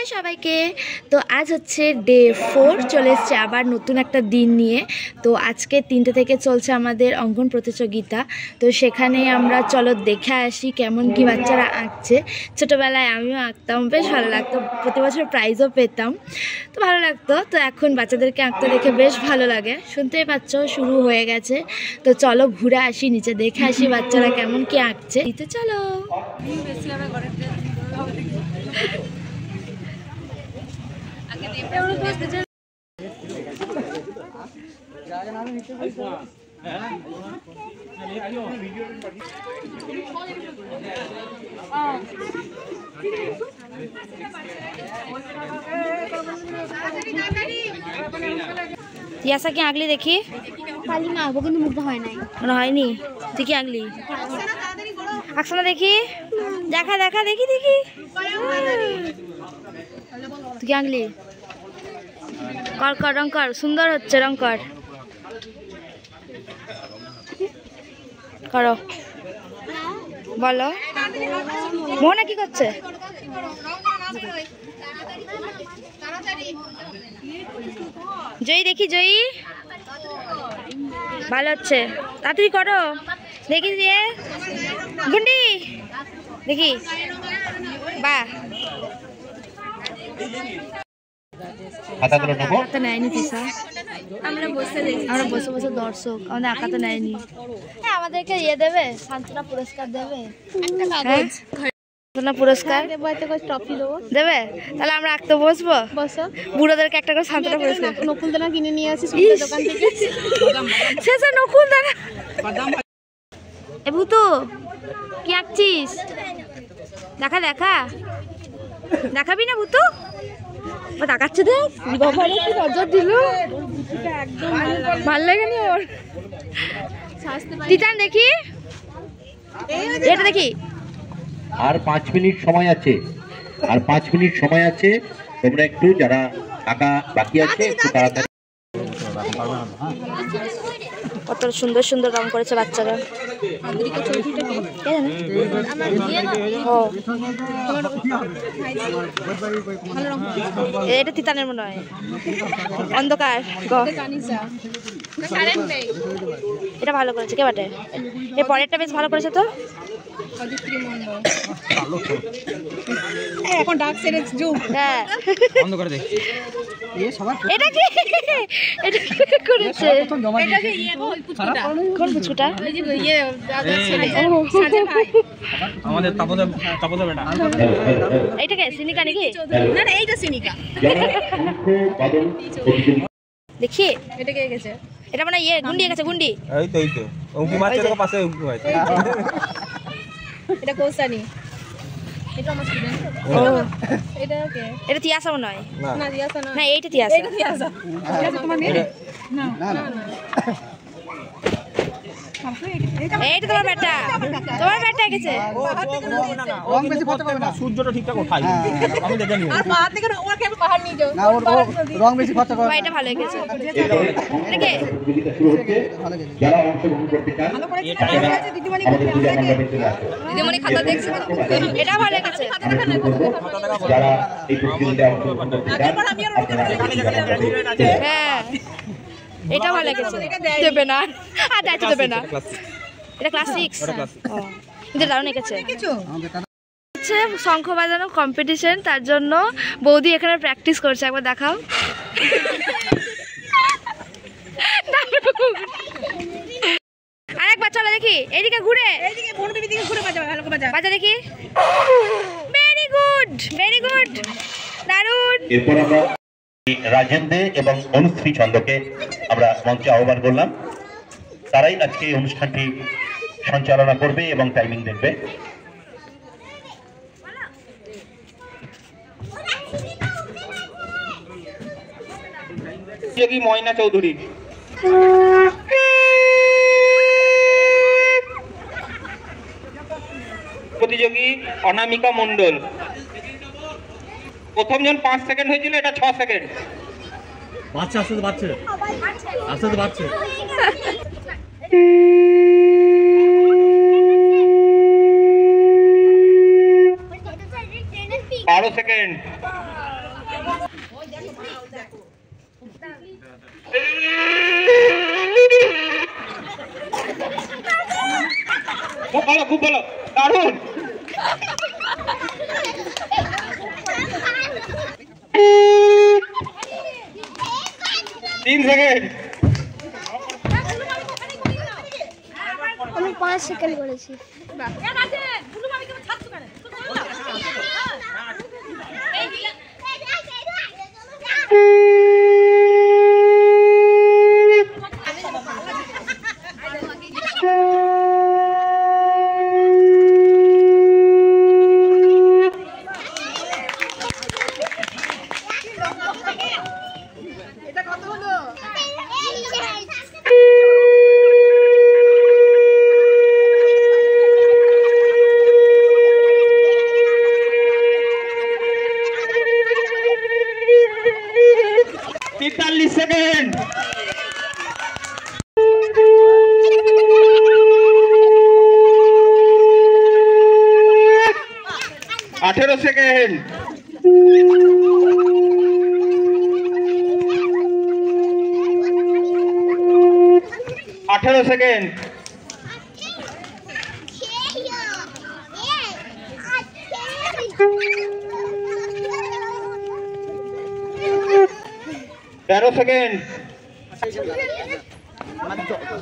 High সবাইকে। তো আজ হচ্ছে ডে 4, চলে এসছে আবার নতুন একটা দিন নিয়ে। তো আজকে 3টে থেকে চলছে আমাদের অঙ্কন প্রতিযোগিতা। তো সেখানে আমরা চলো দেখে আসি কেমন কি বাচ্চারা আঁকছে। ছোটোবেলায় আমিও আঁকতাম, বেশ ভালো লাগতো, প্রতি বছর প্রাইজও পেতাম, তো ভালো লাগতো। তো এখন বাচ্চাদেরকে আঁকতে দেখে বেশ ভালো লাগে। শুনতেই পাচ্ছ শুরু হয়ে গেছে। তো চলো ঘুরে আসি, নিচে দেখে আসি বাচ্চারা কেমন কি আঁকছে। তো চলো। ইয়াসা কি আঁকলি দেখি? কালি না আঁকবো, কিন্তু মুখটা হয় নাই। হয়নি? তুই কি আঁকলি? আঁকছো না দেখি, দেখা দেখা দেখি দেখি। তুই কি আঁকলি? কর কর, রং কর, সুন্দর হচ্ছে, রং কর, করো। বলো মোহনা কি করছে? জয়ী দেখি, জয়ী ভালো হচ্ছে, তাড়াতাড়ি করো দেখি। দিয়ে গুন্ডি দেখি, বাহ। আঁকাটা নেয়নি তিশা, আমরা বসে বসে দর্শক, আমাদের আঁকাটা নেয়নি। হ্যাঁ, আমাদেরকে ইয়ে দেবে, সান্ত্বনা পুরস্কার দেবে, সান্ত্বনা পুরস্কার ট্রফি দেবো, দেবে। তাহলে আমরা আঁকতে বসবো, বসো। বুড়োদেরকে একটা করে সান্ত্বনা পুরস্কার। নকুলদানা কিনে নিয়ে আসি দোকান থেকে। শেষে নকুলদানা। এ ভূতু কি আঁকছিস? দেখা দেখা, দেখাবি না ভূতু? তাকাচ্ছে দেখ, কি নজর দিল, ভাল লাগেনি ওর। তিতান দেখি, এটা দেখি। আর 5 মিনিট সময় আছে, আর 5 মিনিট সময় আছে। তোমরা একটু যারা আঁকা বাকি আছে একটু তাড়াতাড়ি। কত সুন্দর সুন্দর রং করেছে বাচ্চারা। এটা তিতানের মনে হয়, অন্ধকার। এটা ভালো করেছে কে বাটে? এর পরেরটা বেশ ভালো করেছে তো। এখন ডার্ক সেরে জুম, হ্যাঁ বন্ধ করে দে। এটা কি, এটা কি করেছে? এটা কি ইয়ে গো, পুচকুটা? কোন পুচকুটা? ওই যে ইয়ে দাদা ছেলে, সাজের ভাই, আমাদের তাপদা বেটা। এইটা কে, সিনিকা নাকি? না না, এইটা সিনিকা। দেখি এটা কে গেছে? এটা মানে ইয়ে গুন্ডি গেছে, গুন্ডি। এই তো উঙ্কি মারছে, এর পাশে উঙ্কি মারছে। এটা কোসানি, এটা আমার স্টুডেন্ট। ও এটা কে? এটা তিয়াসা মনে হয়। না দিয়াসা না, না এইটা তিয়াসা। এটা দিয়াসা। এটা তোমার মেয়ে? না না না, এইটা তোমার বেটা, তোমার বেটা গেছে। রং বেশি করতে পারবে না, সূর্যটা ঠিকঠাক ওঠাই আমি দেখে নিই। আর পাহাড় থেকে ওকে আমি পাহাড় নিয়ে যাও না, ওর রং বেশি খরচা করে। এটা ভালো গেছে। এটা কে? শুরু হচ্ছে। যারা অংশগ্রহণ করতে চান দিদিমণি আমাদের পূজা মণ্ডপে চলে আসুন। দিদিমণি খাতা দেখছে তো, এটা ভালো গেছে। যারা এই প্রতিযোগিতায় অংশগ্রহণ করতে চান আপনারা হ্যাঁ এটা ভালো গেছে। দেবে না, আর দায়িত্ব দেবে না। এটা ক্লাস 6, কিন্তু দারুণ এঁকেছে। হচ্ছে শঙ্খ বাজানো কম্পিটিশন, তার জন্য বৌদি এখানে প্র্যাকটিস করছে। একবার দেখাও। আরেকবার চলো দেখি, এইদিকে ঘুরে, এইদিকে বনবিবি দিকে ঘুরে বাজা, ভালো করে বাজা, বাজা দেখি। ভেরি গুড, ভেরি গুড, দারুণ। এরপর আমরা রাজেন্দ্র এবং অনুশ্রী চন্দ্রকে আমরা মঞ্চে আহ্বান করলাম। তারাই আজকে এই অনুষ্ঠানটি সঞ্চালনা করবে এবং টাইমিং দেখবে। প্রতিযোগী ময়না চৌধুরী, প্রতিযোগী অনামিকা মণ্ডল। প্রথম জন 5 সেকেন্ড হয়েছিল, এটা 6 সেকেন্ড। বাচ্চা আস্তে আস্তে বাচ্চা। 12 সেকেন্ড। খুব ভালো, খুব ভালো, দারুণ। 3 সেকেন্ড। আমি 5 সেকেন্ড করেছি। সেকেন্ড। 18 সেকেন্ড। 18 সেকেন্ড। 13 সেকেন্ড।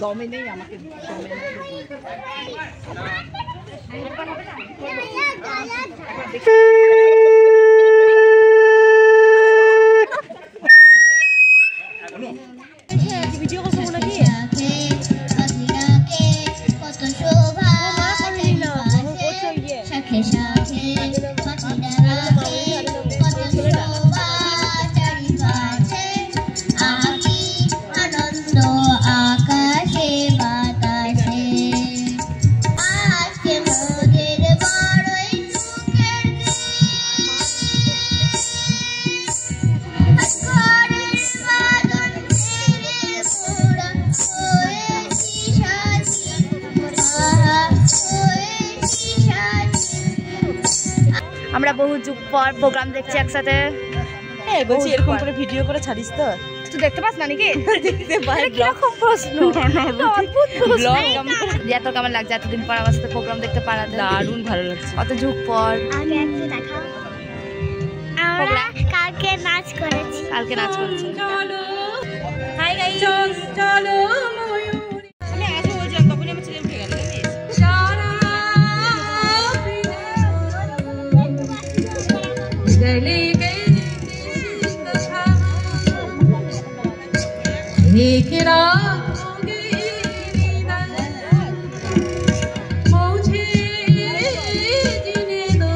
দমে নেই আমাকে। ভিডিও করছো নাকি? আমরা বহু যুগ পর প্রোগ্রাম দেখছি একসাথে। হ্যাঁ বলছি এরকম করে ভিডিও করে ছাড়িস তো? তুই দেখতে পাস না নাকি? দেখতে পাই। কিরকম প্রশ্ন, অদ্ভুত প্রশ্ন। রিয়া তোর কেমন লাগছে এতদিন পর আমার সাথে প্রোগ্রাম দেখতে পারাতে? দারুণ ভালো লাগছে। কত যুগ পর। আগে একটু দেখাও। আমরা কালকে নাচ করেছি। কালকে নাচ করেছি। চলো হাই গাইস চলো ময়ূর। আমি আগে বলছিলাম তখন আমার ছেলে উঠে গেল জানিস? गले गए कथा एक रात मुझे जीने दो।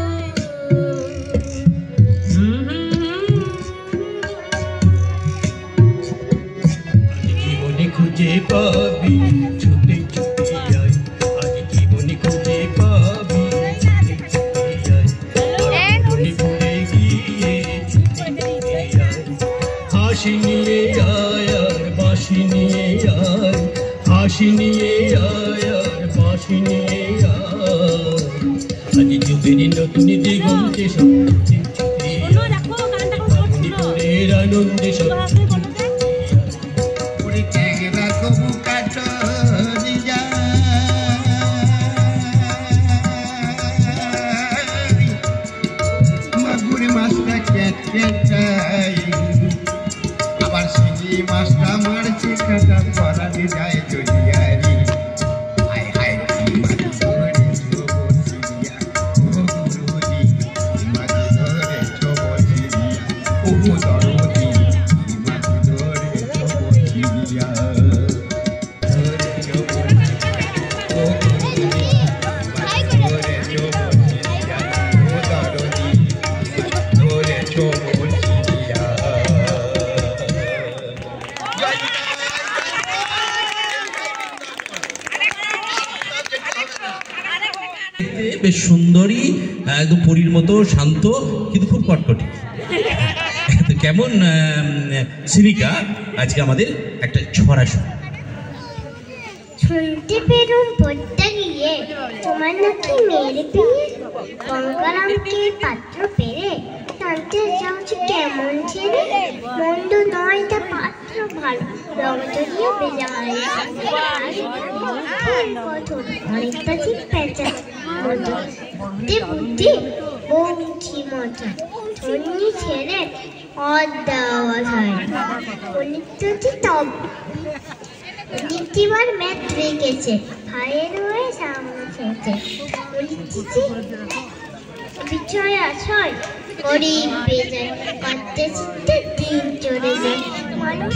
জীবনে খুঁজে পাবি ছুটে ছুটে আয়, আজ জীবনে খুঁজে পাবি ছুটে ছুটে আয়, মনে পড়ে গিয়ে ছুটে ছুটে আয়, হাসি নিয়ে আয় আর বাঁশি নিয়ে আয়, হাসি নিয়ে আয় আর বাঁশি নিয়ে আয়, আজ যুগের নতুন দিগন্তে সব ছুটে ছুটে আয়, মণিপুরের আনন্দে সব আবার সিজি মাছটা মারছে কাটা পরানি যায় চলিয়ারি হাই হাই কি মাছ ধরে ছোবছিয়া ও গুরুজি মাছ ধরে ছোবছিয়া ও দরদি মাছ ধরে ছোবছিয়া ধরে ছোবছিয়া ও গুরুজি মাছ ধরে ছোবছিয়া ও দরদি ধরে ছোবছিয়া। বেশ সুন্দরী, একদম পরীর মতো শান্ত, কিন্তু খুব কটকটি। তো কেমন সিনিকা, আজকে আমাদের একটা ছড়া শোনা। শুনতে পেরুন পড়তে গিয়ে তোমার নাকি মেয়ের বিয়ে, গঙ্গারামকে পাত্র পেরে টানতে যাচ্ছে কেমন ছেড়ে মন্দ নয় তা পাত্র ভালো রং জড়িয়ে বেজায় অনেকটা ঠিক পেঁচা বুদ্ধি বুদ্ধি বৌঠি মজা ধন্যী ছেড়ে অদ্যাওয়া হয় অনেকটা তব দ্বিতীয়বার ম্যাথ রেখেছে ভাইয়ের হয়ে সামনে খেয়েছে বিছয় আছয় গরিব বেজায় কাঁদতে চিনতে দিন চলে যায় মানুষ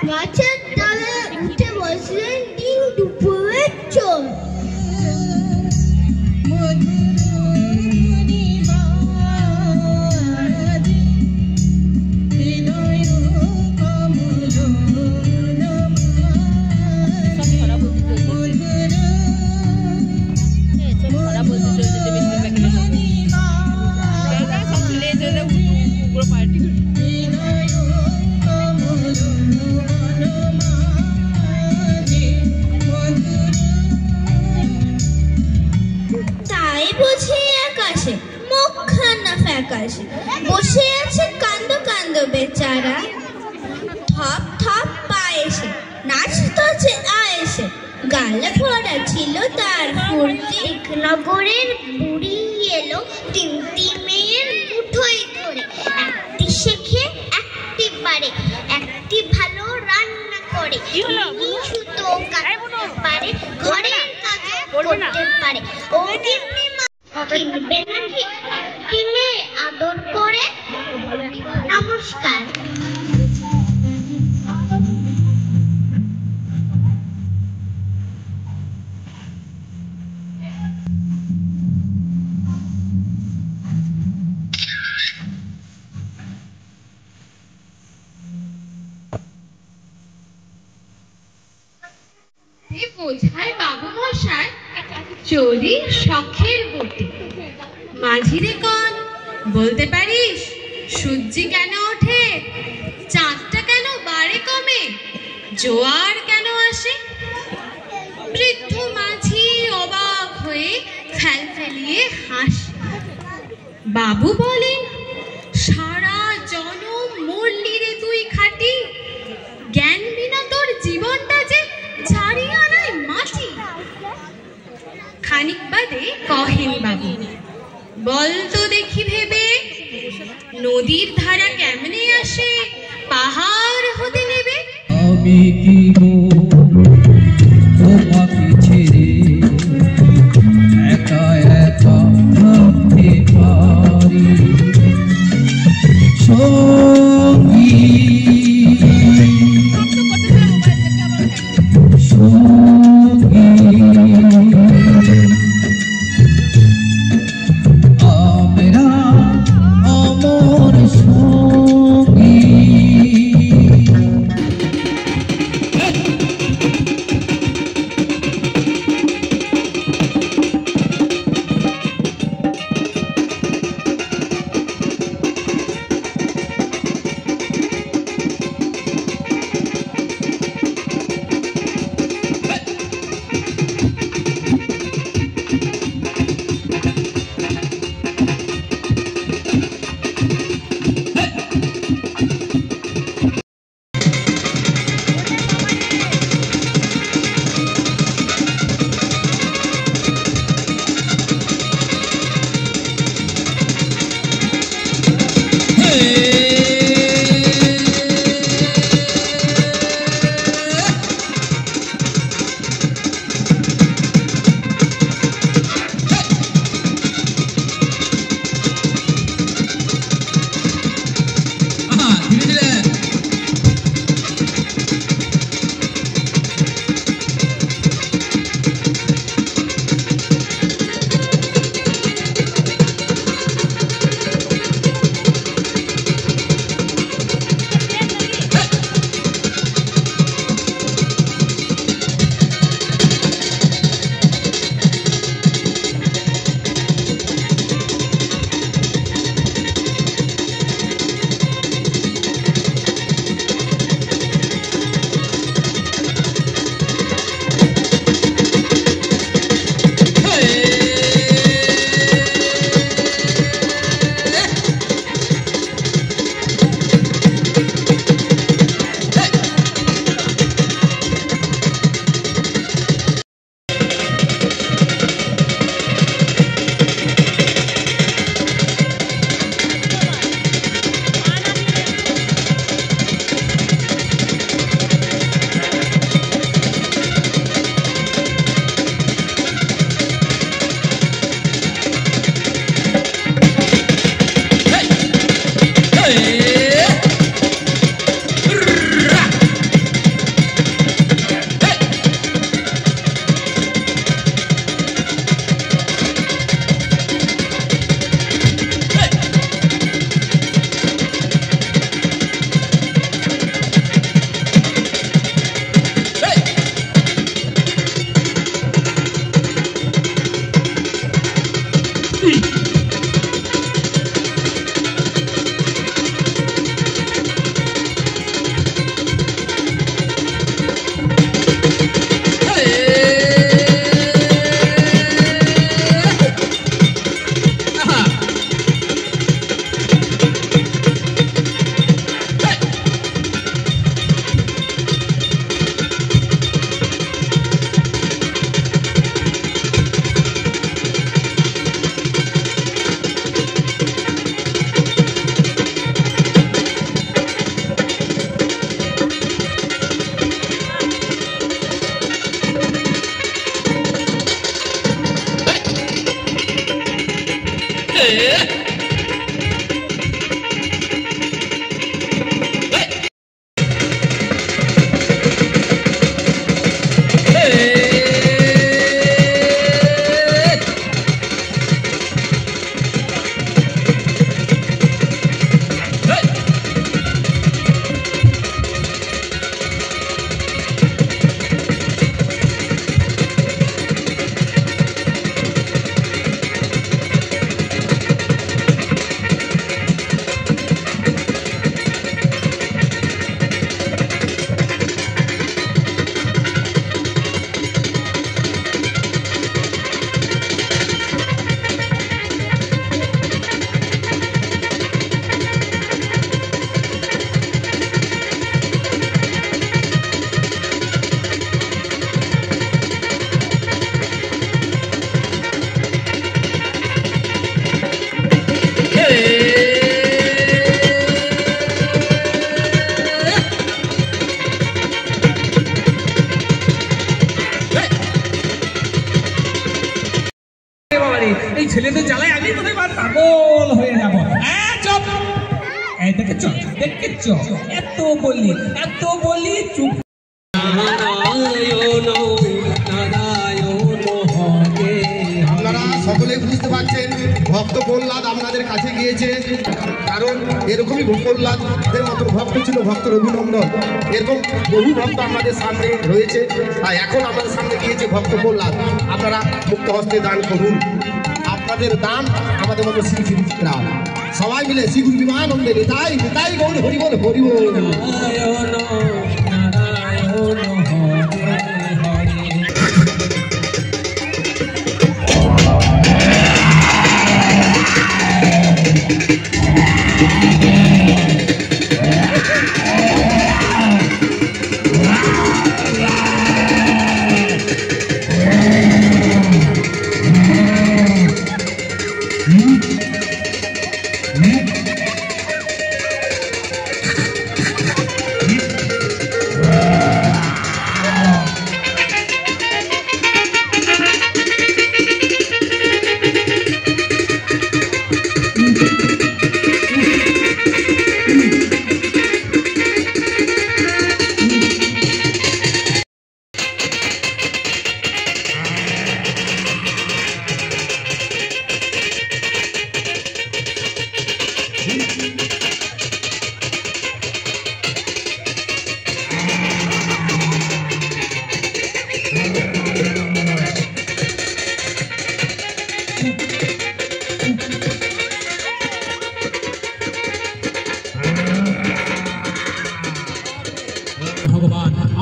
গাছের ডালে উঠে বসলেন দিন দুপুরের চোর বসে আছে কান্দো কান্দো বেচারা থপ থপ পায়েছে নাচতেছে আয়েছে গালে ভরা ছিল তার ফুর্তি নগরের বুড়ি এলো তিনটি মেয়ের মুঠোয় ধরে একটি শেখে একটি পারে একটি ভালো রান্না করে সুতো কাটতে পারে ঘরের কাজ করতে পারে ও কিনবে নাকি কিনে আদর করে নমস্কার বোঝায় বাবু মশাই চোরি শখের বটে মাঝিরে কন বলতে পারিস সূর্য কেন ওঠে চাঁদটা কেন বাড়ে কমে জোয়ার কেন আসে বৃদ্ধ মাঝি অবাক হয়ে ফেলফেলিয়ে হাসে বাবু বলেন সারা জনম মরলি রে তুই খাটি জ্ঞান বিনা তোর জীবনটা যে ছাড়িয়া নাই মাটি খানিক বাদে কহেন বাবু বল তো দেখি ভেবে নদীর ধারা কেমনে আসে পাহাড় হতে নেবে আমি কি তোমাকে ছেড়ে একা একা থাকতে পারি সঙ্গী এত বলি চুপ নারায়ণ নারায়ণ হরে আপনারা সকলেই বুঝতে পারছেন ভক্ত প্রহ্লাদ আপনাদের কাছে গিয়েছে, কারণ এরকমই প্রহ্লাদের মতো ভক্ত ছিল ভক্ত রঘুনন্দন। এরকম বহু ভক্ত আমাদের সামনে রয়েছে, আর এখন আমাদের সামনে গিয়েছে ভক্ত প্রহ্লাদ। আপনারা মুক্ত হস্তে দান করুন, আপনাদের দান আমাদের মতো শ্রী শ্রী রাম। সবাই মিলে শ্রী গুরু বিমানন্দে তাই তাই গৌর হরি বল হরি বল। নারায়ণ নারায়ণ হরে হরে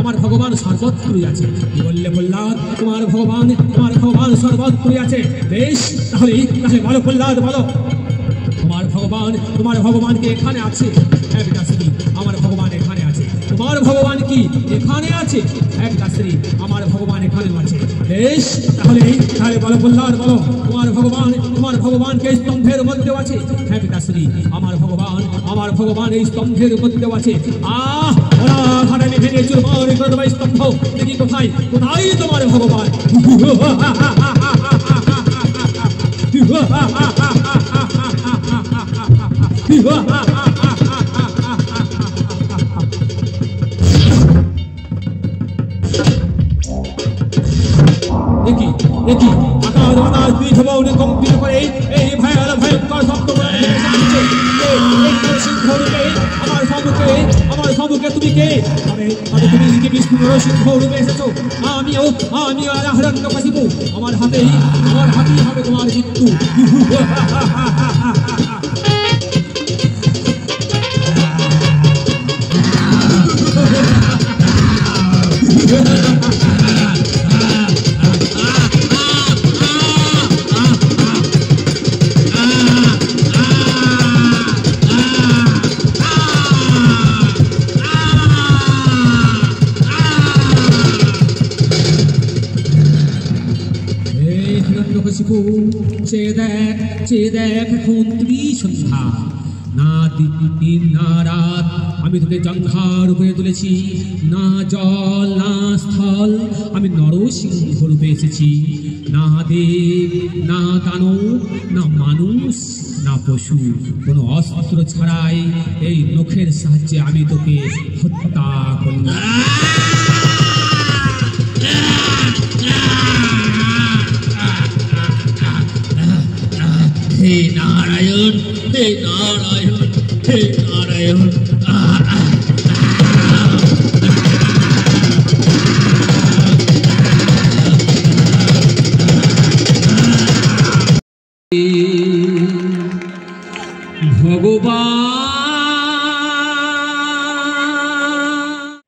আমার ভগবান সর্বত্রই আছে। কি বললে প্রহ্লাদ? তোমার ভগবান সর্বত্রই আছে। বেশ, তাহলে বলো প্রহ্লাদ, বলো তোমার ভগবানকে এখানে আছে? হ্যাঁ পিতাশ্রী, আমার ভগবান এখানে আছে। তোমার ভগবান কি এখানে আছে? হ্যাঁ পিতাশ্রী, আমার ভগবান এখানেও আছে। বেশ, তাহলে বলো প্রহ্লাদ, বলো তোমার ভগবানকে স্তম্ভের মধ্যেও আছে? হ্যাঁ পিতাশ্রী, আমার ভগবান এই স্তম্ভের মধ্যেও আছে। ওরা ঘাটানি ভেঙে চুরমার করে দেবে স্তম্ভ। দেখি কোথায় তোমার ভগবান? দেখি আকাশ পৃথিবী কম্পিত করে এই ভয়ঙ্কর শব্দ আমার সম্মুখে তুমি কে? তুমি কি বিষ্ণু সিংহ রূপে এসেছো? আমিও হিরণ্যকশিপু। আমার হাতেই হবে তোমার মৃত্যু। চেয়ে দেখ এখন ত্রিসন্ধ্যা, না দিন না রাত আমি তোকে জঙ্ঘার রূপে তুলেছি। না জল না স্থল আমি নরসিংহ রূপে এসেছি। না দেব না দানব না মানুষ না পশু, কোনো অস্ত্র ছাড়াই এই নখের সাহায্যে আমি তোকে হত্যা করলাম। হে নারায়ণ, হে নারায়ণ, হে নারায়ণ।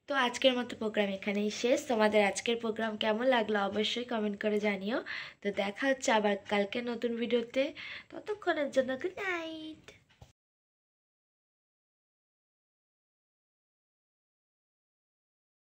তো আজকের মতো প্রোগ্রাম এখানেই শেষ। তোমাদের আজকের প্রোগ্রাম কেমন লাগলো অবশ্যই কমেন্ট করে জানিও। তো দেখা হচ্ছে আবার কালকে নতুন ভিডিওতে। ততক্ষণের জন্য গুড নাইট।